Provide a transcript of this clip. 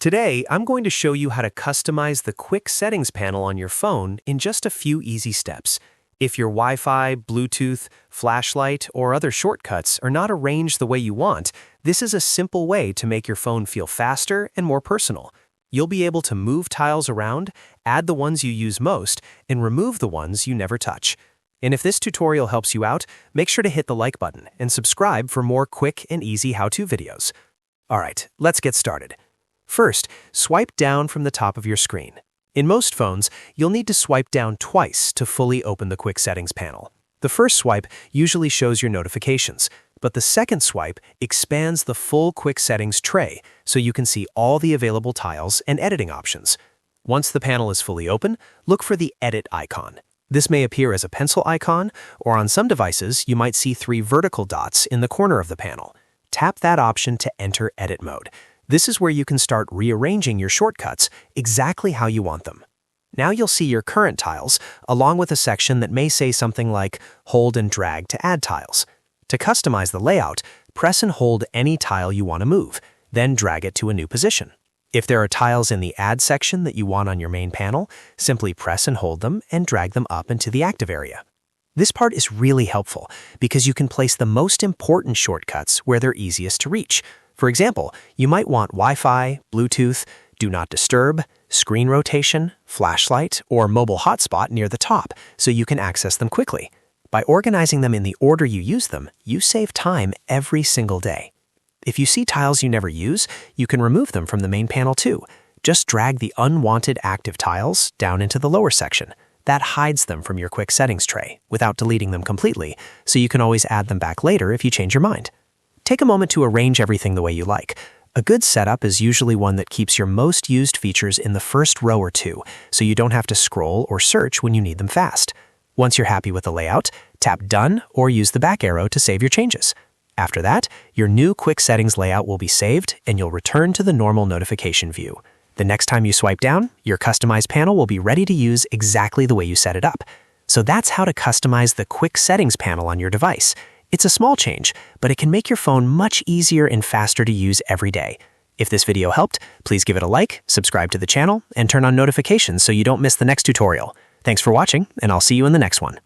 Today, I'm going to show you how to customize the quick settings panel on your phone in just a few easy steps. If your Wi-Fi, Bluetooth, flashlight, or other shortcuts are not arranged the way you want, this is a simple way to make your phone feel faster and more personal. You'll be able to move tiles around, add the ones you use most, and remove the ones you never touch. And if this tutorial helps you out, make sure to hit the like button and subscribe for more quick and easy how-to videos. Alright, let's get started. First, swipe down from the top of your screen. In most phones, you'll need to swipe down twice to fully open the quick settings panel. The first swipe usually shows your notifications, but the second swipe expands the full quick settings tray so you can see all the available tiles and editing options. Once the panel is fully open, look for the Edit icon. This may appear as a pencil icon, or on some devices, you might see 3 vertical dots in the corner of the panel. Tap that option to enter edit mode. This is where you can start rearranging your shortcuts exactly how you want them. Now you'll see your current tiles, along with a section that may say something like hold and drag to add tiles. To customize the layout, press and hold any tile you want to move, then drag it to a new position. If there are tiles in the Add section that you want on your main panel, simply press and hold them and drag them up into the active area. This part is really helpful because you can place the most important shortcuts where they're easiest to reach. For example, you might want Wi-Fi, Bluetooth, Do Not Disturb, screen rotation, flashlight, or mobile hotspot near the top so you can access them quickly. By organizing them in the order you use them, you save time every single day. If you see tiles you never use, you can remove them from the main panel too. Just drag the unwanted active tiles down into the lower section. That hides them from your quick settings tray without deleting them completely, so you can always add them back later if you change your mind. Take a moment to arrange everything the way you like. A good setup is usually one that keeps your most used features in the first row or two, so you don't have to scroll or search when you need them fast. Once you're happy with the layout, tap Done or use the back arrow to save your changes. After that, your new quick settings layout will be saved and you'll return to the normal notification view. The next time you swipe down, your customized panel will be ready to use exactly the way you set it up. So that's how to customize the quick settings panel on your device. It's a small change, but it can make your phone much easier and faster to use every day. If this video helped, please give it a like, subscribe to the channel, and turn on notifications so you don't miss the next tutorial. Thanks for watching, and I'll see you in the next one.